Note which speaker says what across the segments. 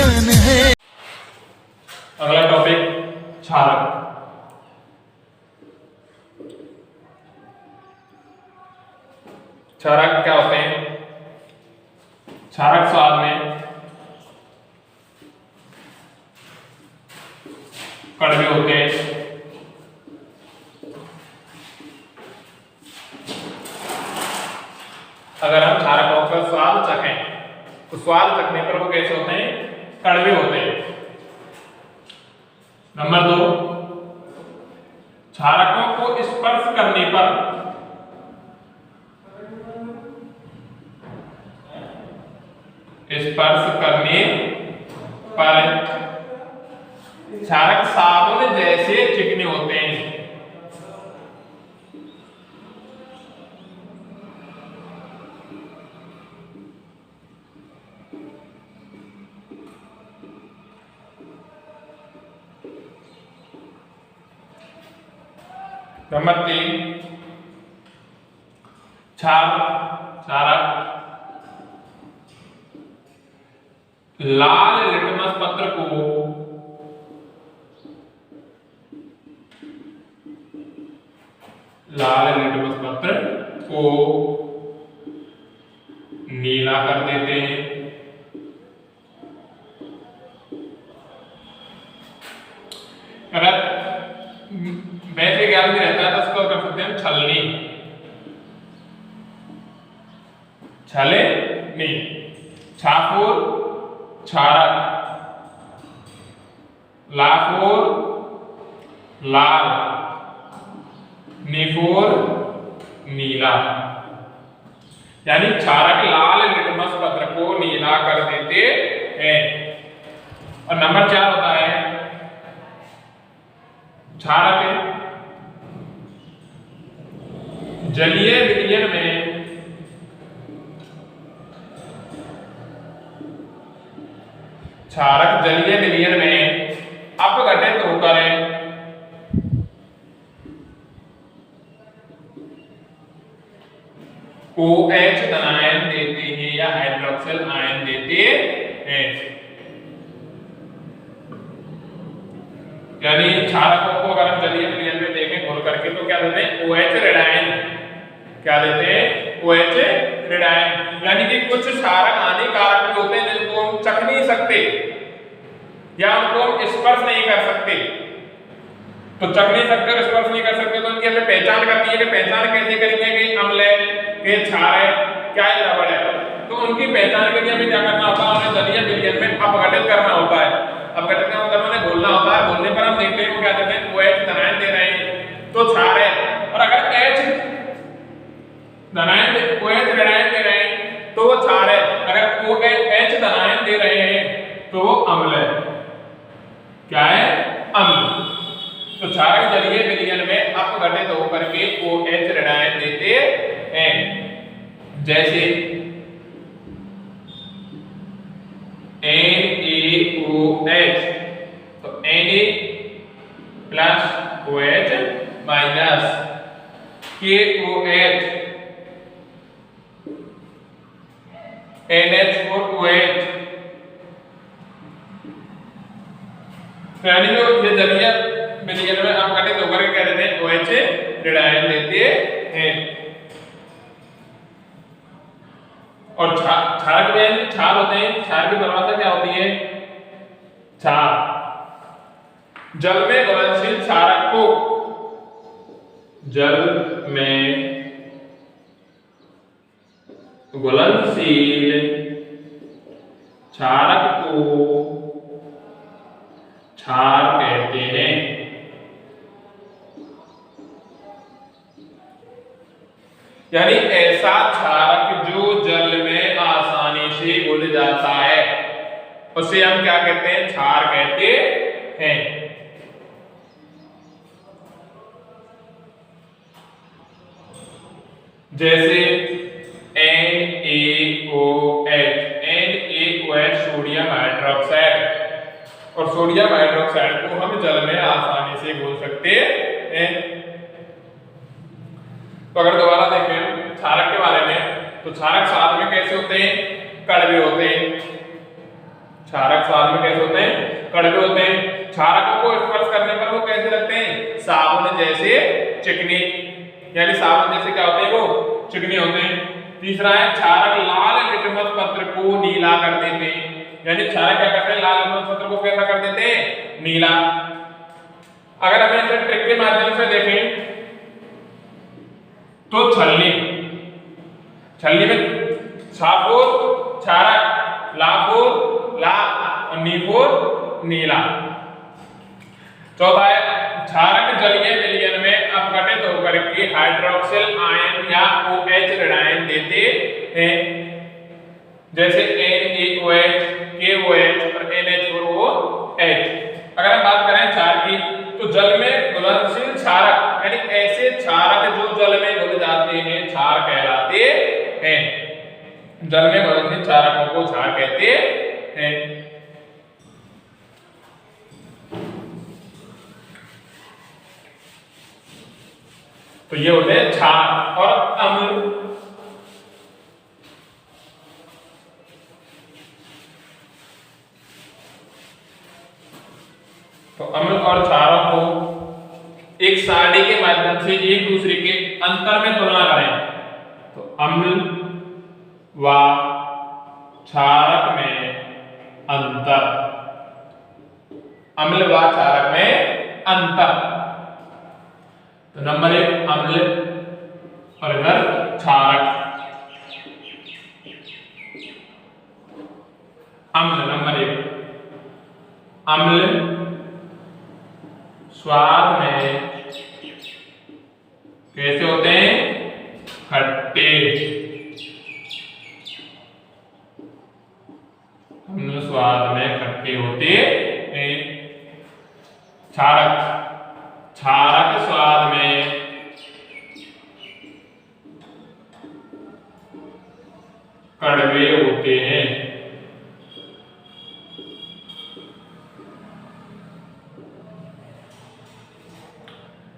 Speaker 1: जान है।
Speaker 2: अगला टॉपिक क्षारक। क्षारक क्या होते हैं? क्षारक स्वाद में कड़वे होते हैं। अगर हम क्षारकों का स्वाद चखें तो स्वाद चखने पर वो कैसे होते हैं? कड़वे होते हैं। नंबर 2, क्षारकों को स्पर्श करने पर क्षारक साबुन जैसे चिकने होते हैं। नंबर 3, क्षारक लाल लिटमस पत्र को नीला कर देते हैं। अगर वैसे ज्ञान में रहता है तो उसको कर सकते हैं हम छलनी। छाफोर क्षारक, लाफोर लाल, निफोर नीला। यानी क्षारक लाल लिटमस पत्र को नीला कर देते हैं। और नंबर 4 होता है क्षारक जलीय विलयन में अपघटित होकर OH धनायन देते हैं या हाइड्रोक्सिल आयन देते हैं। यानी क्षारकों को अगर हम जलीय विलयन में देखें घोल करके तो क्या देते हैं? OH रेडायन। क्या देते हैं? OH रेडायन। यानी कि कुछ क्षारक हानिकारक भी होते हैं जिनको हम चख नहीं सकते या उनको हम स्पर्श नहीं कर सकते। तो चख नहीं सकते और स्पर्श नहीं कर सकते तो उनकी हमें पहचान करनी है। कि पहचान कैसे करेंगे कि अम्ल है, कि क्षार है, क्या है, लवण है। तो उनकी पहचान के लिए हमें क्या करना होता है? हमें जलीय विलयन में अपघटित करना होता है। अपघटित का मतलब हमें घोलना होता है। घोलने पर हम देखते हैं वो क्या देते हैं? OH धनायन दे रहे हैं तो क्षार है। और अगर H धनायन OH रेडायन दे रहे हैं तो वो क्षार है। अगर OH धनायन दे रहे हैं तो वो अम्ल है। क्या है? अम्ल। तो क्षारक जलीय विलयन में अपघटित होकर के OH रेडायन देते हैं। जैसे NaOH, तो Na plus OH minus KOH NH4OH। यानी जो ये जलीय विलयन में अपघटित होकर के क्या देते हैं? OH रेडायन देते हैं। और क्षारक में क्षार होते हैं। क्षार की परिभाषा क्या होती है? क्षार जल में घुलनशील क्षारक को क्षार कहते हैं। यानी ऐसा क्षारक जो जल में आसानी से घुल जाता है उसे हम क्या कहते हैं? क्षार कहते हैं। जैसे NaOH सोडियम हाइड्रोक्साइड। और सोडियम हाइड्रोक्साइड को हम जल में आसानी से घोल सकते हैं। तो अगर दोबारा देखें क्षारक के बारे में तो क्षारक स्वाद में कैसे होते हैं? कड़वे होते हैं। क्षारक स्वाद में कैसे होते हैं? कड़वे होते हैं। क्षारकों को स्पर्श करने पर वो कैसे लगते हैं? साबुन जैसे चिकनी, यानी साबुन जैसे क्या होते हैं? वो चिकनी होते हैं। तीसरा है क्षारक लाल लिटमस पत्र को नीला कर देते हैं, यानी क्षारक क्या करते हैं? लाल लिटमस पत्र को कैसा कर देते हैं? नीला। अगर हम इसे ट्रिक के माध्यम से देखें तो छलनी में साफोर क्षारक, लाफोर लाल और नीफोर नीला। चौथा है क्षारक जलीय विलयन में अपघटित होकर के हाइड्रोक्सिल आयन या OH ऋणायन देते हैं, जैसे NaOH, KOH और NH4OH। अगर हम बात करें क्षार की तो जल में घुलनशील क्षारक, यानी ऐसे क्षारक जो जल में घुल जाते हैं क्षार कहलाते हैं। जल में घुलनशील क्षारकों को क्षार कहते हैं। तो ये होते हैं क्षार और अम्ल। तो अम्ल और क्षारों को एक सारणी के माध्यम से एक दूसरे के अंतर में तुलना करें तो अम्ल व क्षारक में अंतर, अम्ल व क्षारक में अंतर। तो नंबर 1 अम्ल और इधर क्षारक। अम्ल नंबर 1, अम्ल स्वाद में कैसे होते हैं? खट्टे। अम्ल स्वाद में खट्टे होते हैं। क्षारक, क्षारक स्वाद में कड़वे होते हैं।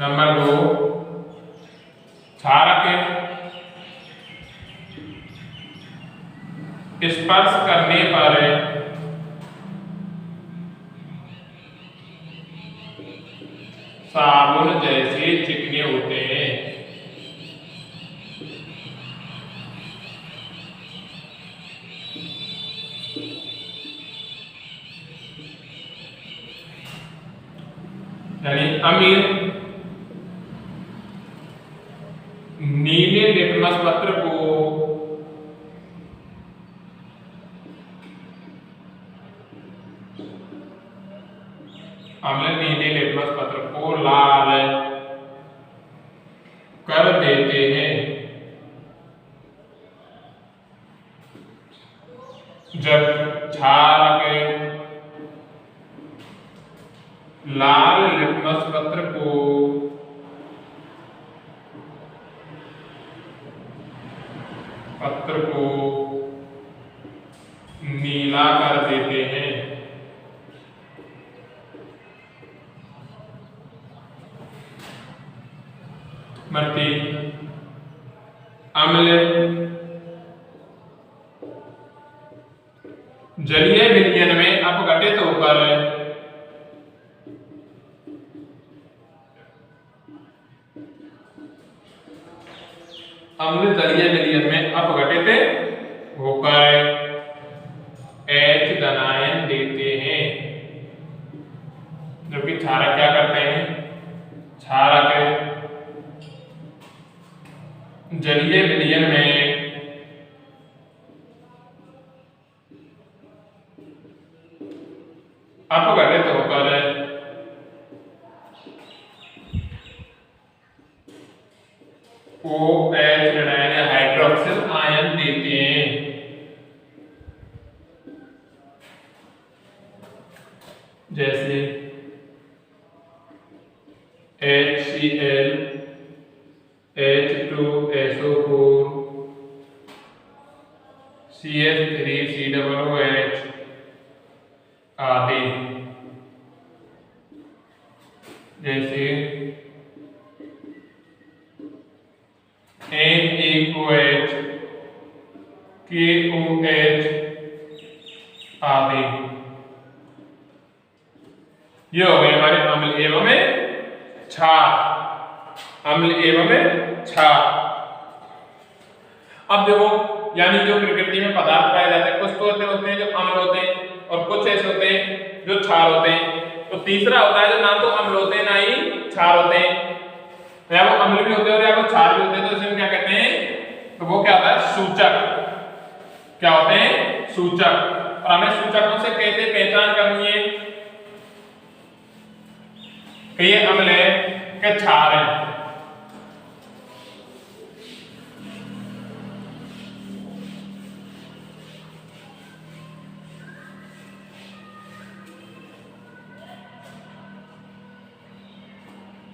Speaker 2: नंबर 2 क्षारक स्पर्श करने पर साबुन जैसे चिकने होते हैं। यानी अम्ल नीले लिटमस पत्र को लाल कर देते हैं, जब क्षारक लाल लिटमस पत्र को नीला कर देते हैं। मर्ती अम्ल जलीय विलयन में अपघटित होकर अम्ल जलीय विलयन में अपघटित होकर H धनायन देते हैं, जबकि क्षारक क्या करते हैं? क्षारक जलीय विलयन में अपघटित होकर OH ऋणायन हाइड्रोक्सिल आयन देते हैं, जैसे HCl, H2SO4, CH3COOH आदि। जैसे NaOH, KOH आदि। ये हो गए हमारे अम्ल एवं क्षार, अम्ल एवं क्षार। अब देखो यानी जो प्रकृति में पदार्थ पाए जाते हैं, कुछ तो होते हैं जो अम्ल होते हैं और कुछ ऐसे होते हैं जो क्षार होते हैं। तो तीसरा होता है जो ना तो अम्ल होते हैं ना ही क्षार होते हैं, या वो अम्ल भी होते हैं और या वो क्षार भी होते हैं। तो इसे हम क्या कहते हैं, तो वो क्या होता है, सूचक। क्या होते हैं, सूचक। और हमें सूचकों से कैसे पहचान करनी है कि ये अम्ल है कि क्षार है।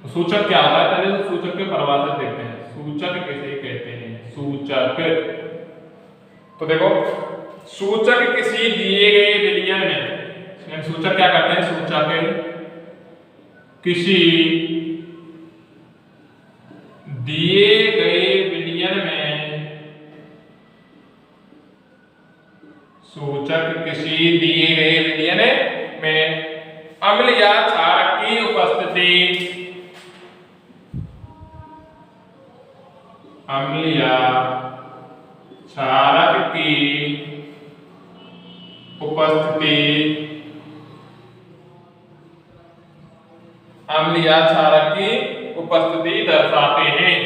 Speaker 2: सूचक क्या होता है, पहले तो सूचक के परिभाषा देखते हैं। सूचक किसे कहते हैं, सूचक। तो देखो सूचक किसी दिए गए विलयन में, सूचक क्या करते हैं, सूचक किसी दिए गए विलयन में, सूचक किसी दिए गए विलयन में अम्ल या क्षारक की उपस्थिति, अम्ल या क्षारक की उपस्थिति, अम्ल या क्षारक की उपस्थिति दर्शाते हैं।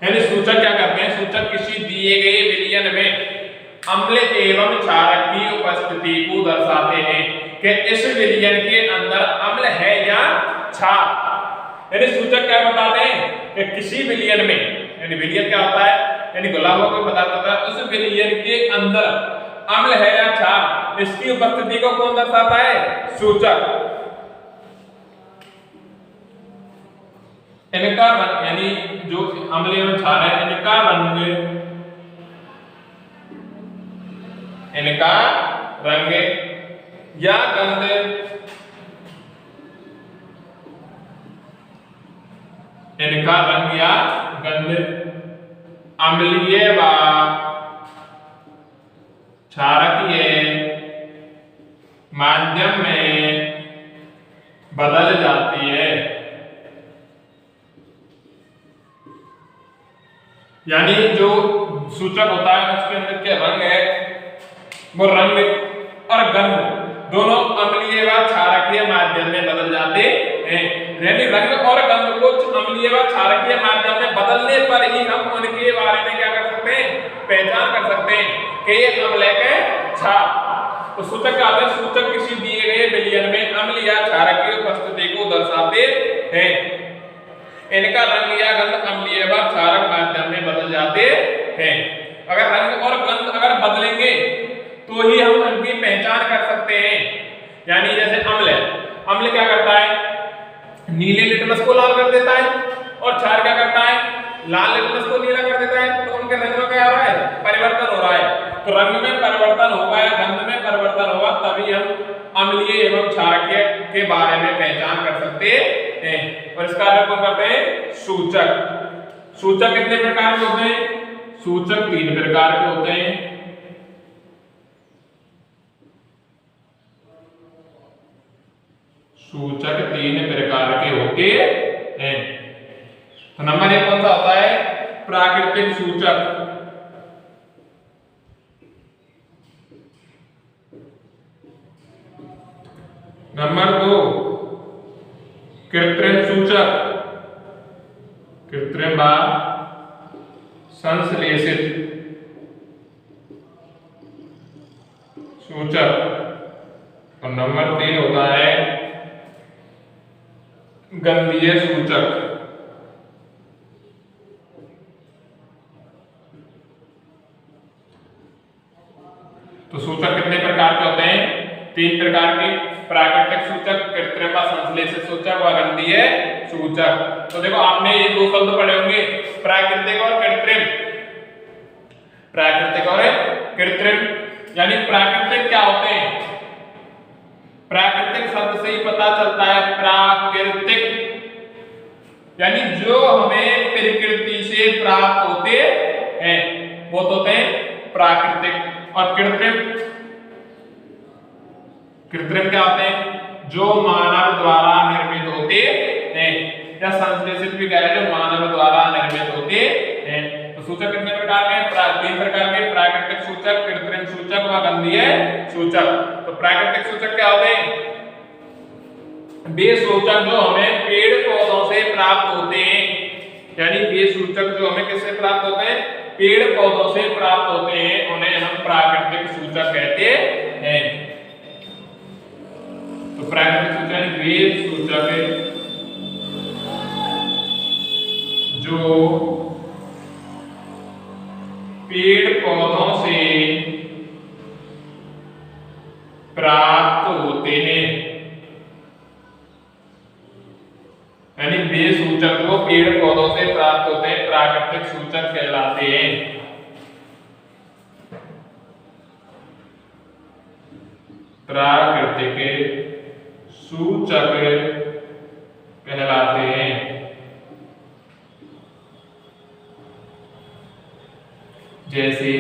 Speaker 2: यानी सूचक क्या करते हैं, सूचक किसी दिए गए विलयन में अम्ल एवं क्षारक की उपस्थिति को दर्शाते हैं कि इस विलयन के अंदर अम्ल है या क्षार। यानी सूचक क्या बताते हैं कि किसी विलयन में, यानी विलयन क्या होता है, यानी घुला हुआ कोई पदार्थ होता है, उस विलयन के अंदर अम्ल है या क्षार, इसकी उपस्थिति को कौन दर्शाता है, सूचक। इनका रंग, यानी जो अम्ल एवं क्षार है, इनका रंग, इनका रंग या गंध, इनका रंग या गंध अम्लीय व क्षारकीय माध्यम में बदल जाती है। यानी जो सूचक होता है उसके अंदर के रंग है, वो रंग और गंध दोनों अम्लीय व क्षारकीय माध्यम में बदल जाते हैं। यानी रंग और गंध को अम्लीय व क्षारकीय माध्यम में बदलने पर ही हम उनके बारे में क्या कर सकते हैं, पहचान कर सकते हैं कि ये अम्ल है कि क्षार। तो सूचक क्या होता है, सूचक किसी दिए गए विलयन में अम्ल या क्षारक की उपस्थिति को दर्शाते हैं। इनका रंग या गंध अम्लीय व क्षारक माध्यम में बदल जाते हैं। अगर रंग और गंध अगर बदलेंगे तो ही हम उनकी पहचान कर सकते हैं। यानी जैसे अम्ल है, अम्ल क्या करता है, नीले लिटमस को लाल कर देता है, और क्षार क्या करता है, लाल लिटमस को नीला कर देता है। तो उनके रंग में क्या हो रहा है, परिवर्तन हो रहा है। तो रंग में परिवर्तन होगा या गंध में परिवर्तन होगा, तभी हम अम्लीय एवं क्षारकीय के बारे में पहचान कर सकते हैं। और इसका अर्थ कौन करते हैं, सूचक। सूचक कितने प्रकार के होते हैं, सूचक 3 प्रकार के होते हैं। सूचक 3 प्रकार के होते हैं। तो नंबर 1 कौन सा होता है, प्राकृतिक सूचक। नंबर 2 कृत्रिम सूचक, कृत्रिम व संश्लेषित सूचक। और नंबर 3 होता है गंधीय सूचक। तो सूचक कितने प्रकार के होते हैं, 3 प्रकार के, प्राकृतिक सूचक, कृत्रिम व संश्लेषित सूचक व गंधीय सूचक। तो देखो आपने ये 2 शब्द पढ़े होंगे, प्राकृतिक और कृत्रिम। प्राकृतिक और कृत्रिम, यानी प्राकृतिक क्या होते हैं, प्राकृतिक शब्द से ही पता चलता है, प्राकृतिक यानी जो हमें प्रकृति से प्राप्त होते हैं वो तो होते हैं प्राकृतिक। और कृत्रिम, कृत्रिम क्या होते हैं? जो मानव द्वारा निर्मित होते हैं, या संश्लेषित भी कहे जो मानव द्वारा निर्मित होते हैं। तो सूचक कितने प्रकार के हैं? तीन प्रकार के, प्राकृतिक सूचक, कृत्रिम सूचक व गंधीय सूचक। तो प्राकृतिक सूचक क्या होते हैं? वे सूचक जो हमें पेड़ पौधों से प्राप्त होते हैं, यानी वे सूचक जो हमें किससे प्राप्त होते हैं? पेड़ पौधों से प्राप्त होते हैं, उन्हें हम प्राकृतिक सूचक कहते हैं। तो प्राकृतिक सूचक वे सूचक जो पेड़ पौधों से प्राप्त होते हैं, यानी वे सूचक जो पेड़ पौधों से प्राप्त होते हैं प्राकृतिक सूचक कहलाते हैं। प्राकृतिक सूचक कहलाते हैं। जैसे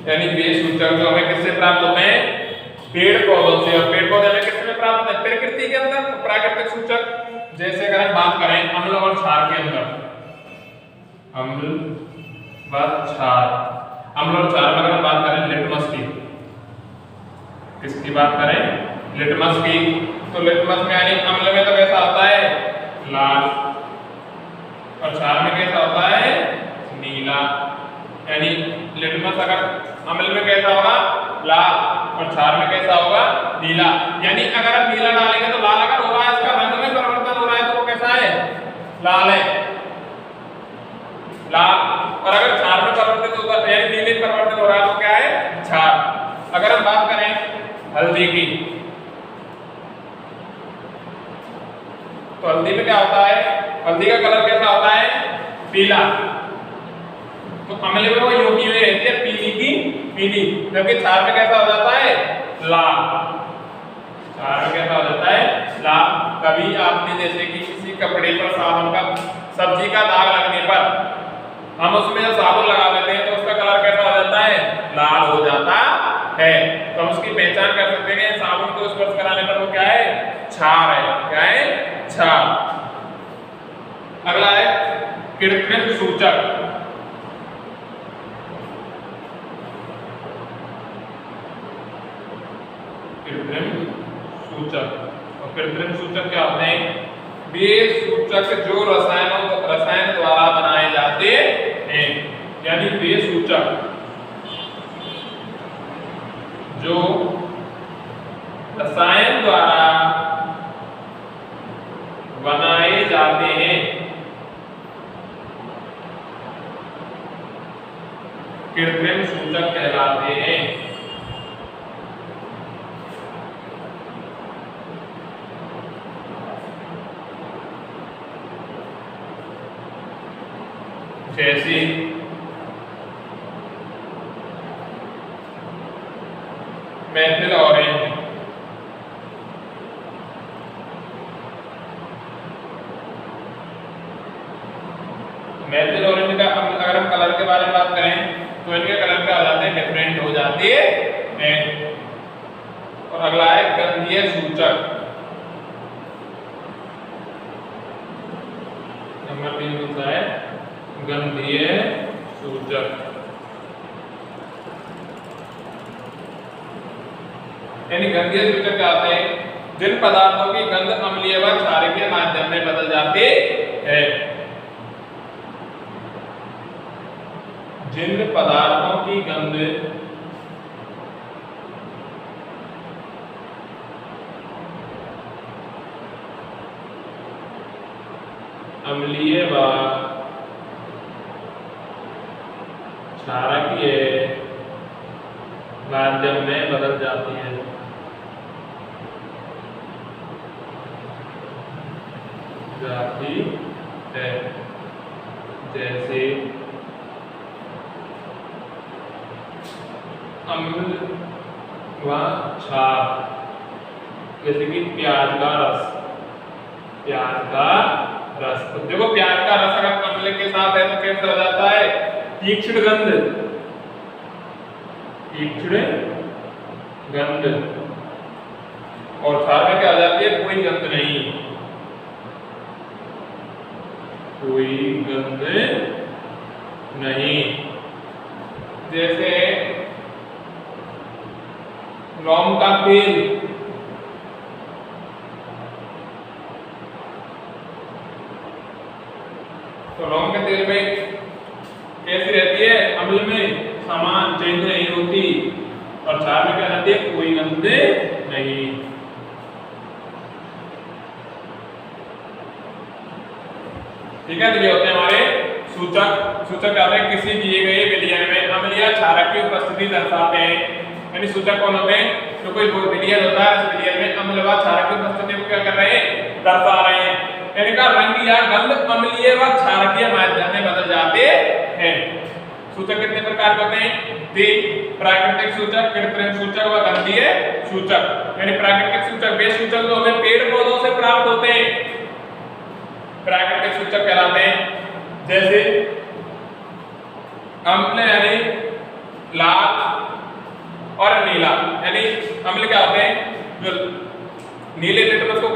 Speaker 2: यानी वे सूचक जो हमें किससे प्राप्त होते हैं? पेड़ पौधों से। और पेड़ पौधे हमें किससे प्राप्त होते हैं? प्रकृति के अंदर। प्राकृतिक सूचक जैसे अगर हम बात करें अम्ल और क्षार के अंदर, अम्ल व क्षार, अम्ल और क्षार में अगर हम बात करें लिटमस की, किसकी बात करें? लिटमस की। तो लिटमस में यानी अम्ल में तो कैसा होता है? लाल, और क्षार में कैसा होता है? नीला। यानी लिटमस अगर अम्ल में कैसा होगा? लाल, और क्षार में कैसा होगा? नीला। यानी अगर हम नीला डालेंगे तो लाल अगर हो रहा है, इसका रंग में परिवर्तन हो रहा है, तो वो कैसा है? लाल है, लाल। और अगर क्षार में परिवर्तित होता है, यानी नीले में परिवर्तन हो रहा है, तो क्या है? क्षार। अगर हम बात करें हल्दी की, तो हल्दी में क्या होता है? हल्दी का कलर कैसा होता है? पीला। तो अम्ल में वो यूं की हुई रहती है, पीली की पीली, जबकि क्षार में कैसा हो जाता है? लाल। क्षार में कैसा हो जाता है? लाल। कभी आपने जैसे कि किसी कपड़े पर साबुन का, सब्जी का दाग लगने पर हम उसमें जो साबुन लगा लेते हैं तो उसका कलर कैसा हो जाता है? लाल हो जाता है। तो हम उसकी पहचान कर सकते हैं साबुन को स्पर्श कराने पर वो क्या है? क्षार है। क्या है? क्षार। अगला है कृत्रिम सूचक। कृत्रिम सूचक, और कृत्रिम सूचक क्या होते हैं? वे सूचक जो रसायन द्वारा बनाए जाते हैं, यानी वे सूचक जो रसायन द्वारा बनाए जाते हैं, कृत्रिम सूचक कहलाते हैं। जैसे मेथिल ऑरेंज, मेथिल ऑरेंज का अगर हम कलर के बारे में बात करें तो इनके कलर क्या हो जाते हैं? डिफरेंट हो जाते हैं। और अगला है गंधीय सूचक। नंबर 3 कौन सा है? गंधीय सूचक। यानी गंधीय सूचक क्या होते हैं? जिन पदार्थों की गंध अम्लीय व क्षारीय के माध्यम में बदल जाती है। जिन पदार्थों की गंध अम्लीय व क्षारकीय माध्यम में बदल जाती है। जैसे अम्ल व क्षार, जैसे कि प्याज का रस। प्याज का रस, तो देखो प्याज का रस अगर अम्ल के साथ है तो कैसा हो जाता है? तीक्ष्ण गंध, तीक्ष्ण गंध। और क्षार में क्या आ जाती है, कोई गंध नहीं, कोई गंध नहीं। जैसे लौंग का तेल, तो लौंग के तेल में कैसी रहती है, अम्ल में समान चेंज नहीं होती, और क्षार में क्या रहती है, कोई गंध नहीं। ठीक है, तो ये होते हैं हमारे सूचक। सूचक क्या होते हैं, किसी दिए गए विलयन में अम्ल या क्षारक की उपस्थिति दर्शाते हैं। यानी सूचक कौन होते हैं, तो कोई विलयन होता है, उस विलयन में अम्ल व क्षारक की उपस्थिति को क्या कर रहे हैं, दर्शा रहे हैं। यानी का रंग या गंध अम्लीय व क्षारकीय माध्यम में बदल जाते हैं। सूचक कितने प्रकार के होते हैं, 3, प्राकृतिक सूचक, कृत्रिम सूचक व गंधीय सूचक। यानी प्राकृतिक सूचक वे सूचक जो हमें पेड़ पौधों से प्राप्त होते हैं, प्राकृतिक सूचक कहलाते हैं। जैसे अम्ल यानी लाल और नीला, यानी अम्ल क्या होते हैं, जो नीले लिटमस को